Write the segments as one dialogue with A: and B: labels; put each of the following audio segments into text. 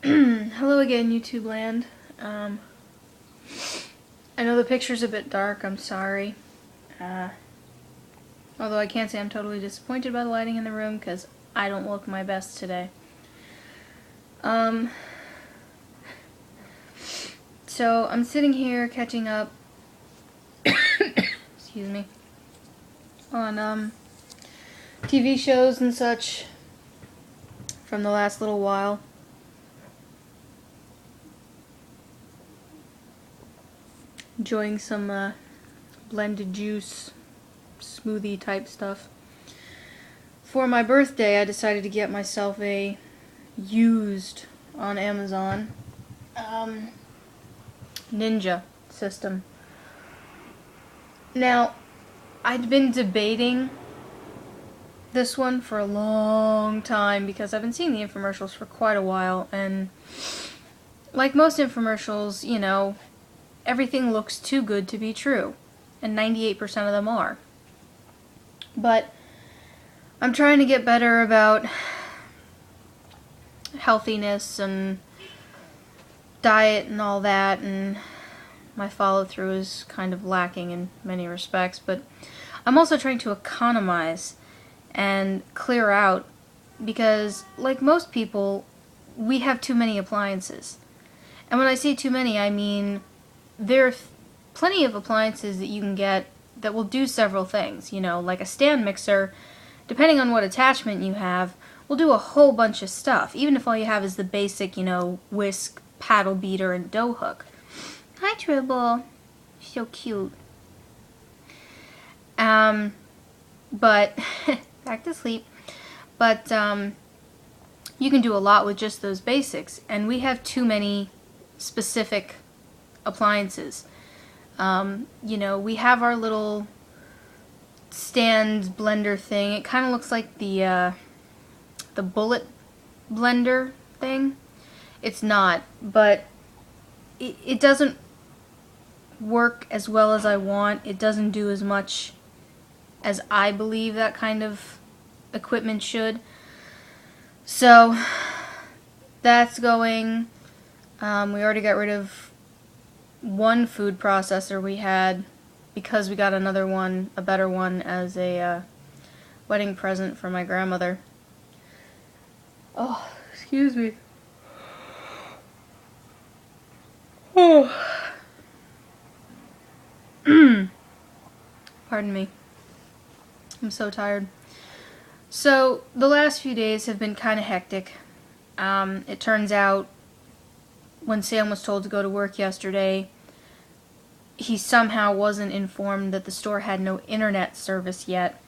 A: Hello again, YouTube land. I know the picture's a bit dark, I'm sorry. Although I can't say I'm totally disappointed by the lighting in the room, because I don't look my best today. So I'm sitting here catching up, excuse me, on TV shows and such from the last little while. Enjoying some blended juice, smoothie type stuff. For my birthday, I decided to get myself a used on Amazon Ninja system. Now, I'd been debating this one for a long time because I've been seeing the infomercials for quite a while, and like most infomercials, you know, everything looks too good to be true, and 98% of them are. But I'm trying to get better about healthiness and diet and all that, and my follow-through is kind of lacking in many respects, but I'm also trying to economize and clear out because, like most people, we have too many appliances. And when I say too many, I mean there are plenty of appliances that you can get that will do several things. You know, like a stand mixer, depending on what attachment you have, will do a whole bunch of stuff, even if all you have is the basic, you know, whisk, paddle beater, and dough hook. Hi, Tribble. So cute. But, back to sleep. But, you can do a lot with just those basics, and we have too many specific appliances. You know, we have our little stand blender thing. It kind of looks like the bullet blender thing. It's not, but it doesn't work as well as I want. It doesn't do as much as I believe that kind of equipment should. So that's going. We already got rid of one food processor we had because we got another one, a better one, as a wedding present for my grandmother. Oh, excuse me. Oh. Pardon me. I'm so tired. So, the last few days have been kind of hectic. It turns out when Sam was told to go to work yesterday, he somehow wasn't informed that the store had no internet service yet.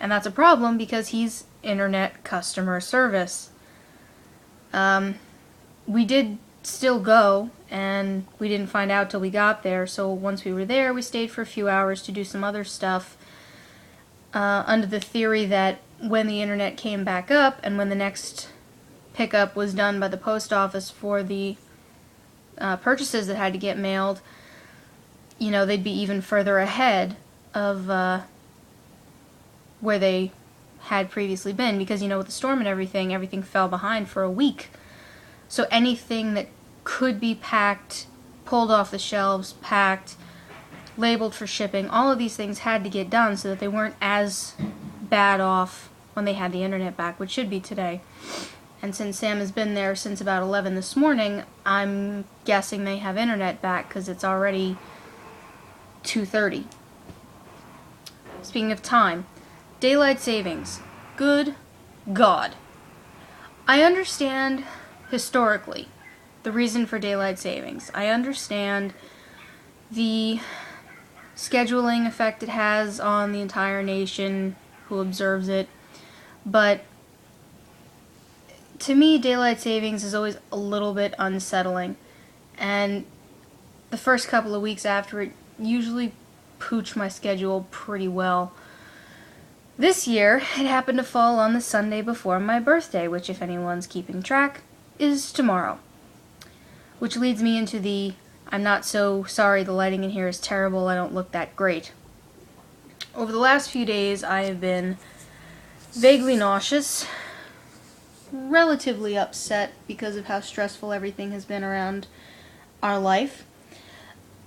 A: And that's a problem because he's internet customer service. We did still go, and we didn't find out till we got there, so once we were there, we stayed for a few hours to do some other stuff, under the theory that when the internet came back up, and when the next pickup was done by the post office for the purchases that had to get mailed, you know, they'd be even further ahead of where they had previously been, because, you know, with the storm and everything fell behind for a week. So anything that could be packed, pulled off the shelves, packed, labeled for shipping, all of these things had to get done so that they weren't as bad off when they had the internet back, which should be today. And since Sam has been there since about 11 this morning, I'm guessing they have internet back because it's already 2:30. Speaking of time, daylight savings. Good God. I understand historically the reason for daylight savings. I understand the scheduling effect it has on the entire nation who observes it, but to me, daylight savings is always a little bit unsettling, and the first couple of weeks after it usually pooch my schedule pretty well. This year, it happened to fall on the Sunday before my birthday, which, if anyone's keeping track, is tomorrow. Which leads me into the, I'm not so sorry the lighting in here is terrible, I don't look that great. Over the last few days, I have been vaguely nauseous, relatively upset because of how stressful everything has been around our life.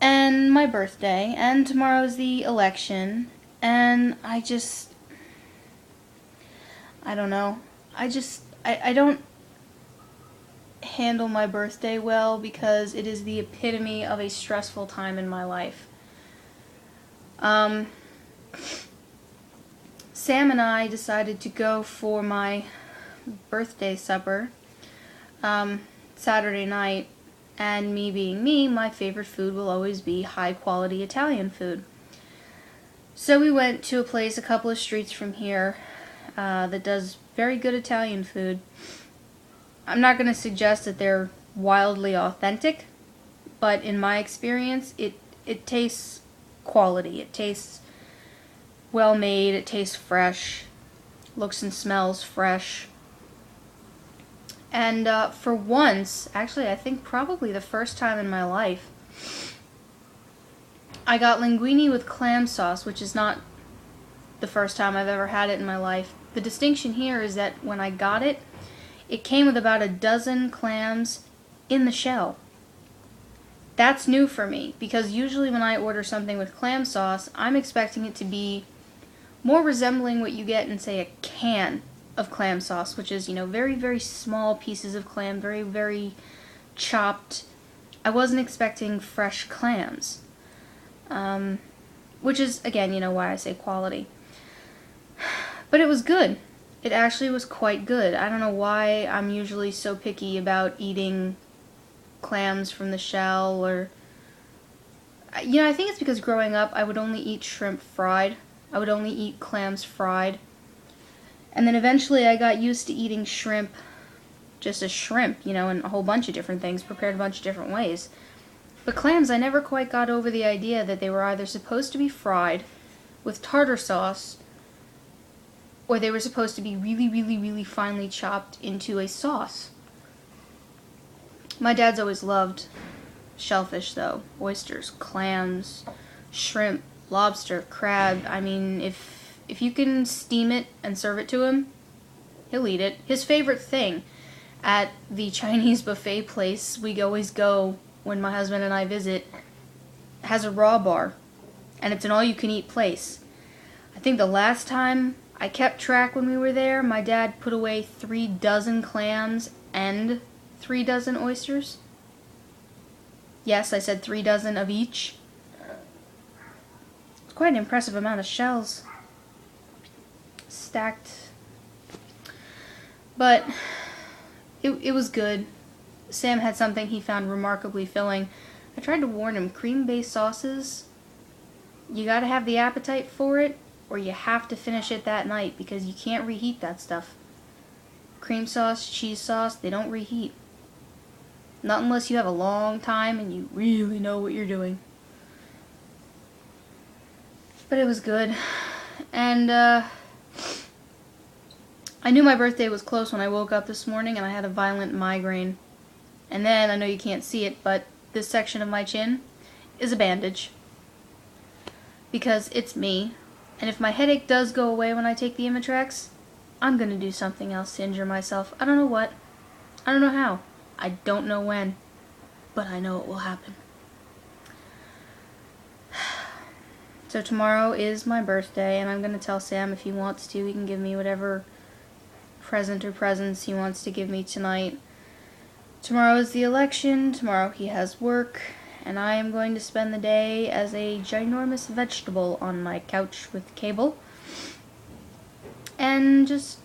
A: And my birthday, and tomorrow's the election, and I don't know. I don't handle my birthday well because it is the epitome of a stressful time in my life. Sam and I decided to go for my birthday supper Saturday night, and me being me, my favorite food will always be high quality Italian food. So we went to a place a couple of streets from here that does very good Italian food. I'm not going to suggest that they're wildly authentic, but in my experience, it tastes quality. It tastes well made, it tastes fresh, looks and smells fresh. And for once, actually I think probably the first time in my life, I got linguine with clam sauce, which is not the first time I've ever had it in my life. The distinction here is that when I got it, it came with about a dozen clams in the shell. That's new for me, because usually when I order something with clam sauce, I'm expecting it to be more resembling what you get in, say, a can of clam sauce, which is, very, very small pieces of clam, very, very chopped. I wasn't expecting fresh clams, which is, again, why I say quality. But it was good. It actually was quite good. I don't know why I'm usually so picky about eating clams from the shell, or I think it's because growing up I would only eat shrimp fried. I would only eat clams fried. And then eventually I got used to eating shrimp just as shrimp, in a whole bunch of different things, prepared a bunch of different ways. But clams, I never quite got over the idea that they were either supposed to be fried with tartar sauce, or they were supposed to be really, really, really finely chopped into a sauce. My dad's always loved shellfish, though. Oysters, clams, shrimp, lobster, crab. I mean, if you can steam it and serve it to him, he'll eat it. His favorite thing at the Chinese buffet place we always go when my husband and I visit has a raw bar, and it's an all-you-can-eat place. I think the last time I kept track when we were there, my dad put away 3 dozen clams and 3 dozen oysters. Yes, I said 3 dozen of each. It's quite an impressive amount of shells stacked. But it was good. Sam had something he found remarkably filling. I tried to warn him, cream-based sauces, you gotta have the appetite for it, or you have to finish it that night, because you can't reheat that stuff. Cream sauce, cheese sauce, they don't reheat. Not unless you have a long time and you really know what you're doing. But it was good. And I knew my birthday was close when I woke up this morning, and I had a violent migraine. And then, I know you can't see it, but this section of my chin is a bandage. Because it's me. And if my headache does go away when I take the Imitrex, I'm going to do something else to injure myself. I don't know what. I don't know how. I don't know when. But I know it will happen. So tomorrow is my birthday, and I'm going to tell Sam if he wants to, he can give me whatever present or presents he wants to give me tonight. Tomorrow is the election. Tomorrow he has work. And I am going to spend the day as a ginormous vegetable on my couch with cable. And just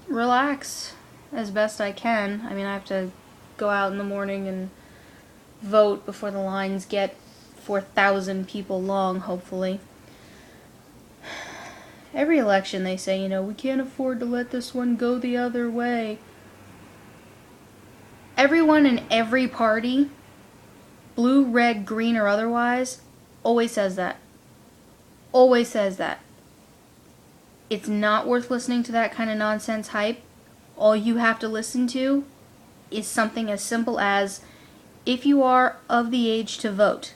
A: relax as best I can. I mean, I have to go out in the morning and vote before the lines get 4,000 people long, hopefully. Every election they say, we can't afford to let this one go the other way. Everyone in every party, blue, red, green, or otherwise, always says that. Always says that. It's not worth listening to that kind of nonsense hype. All you have to listen to is something as simple as, if you are of the age to vote,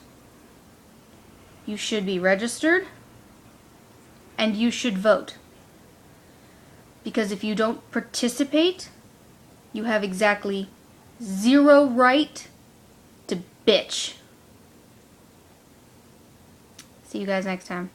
A: you should be registered, and you should vote. Because if you don't participate, you have exactly 0 right to bitch. See you guys next time.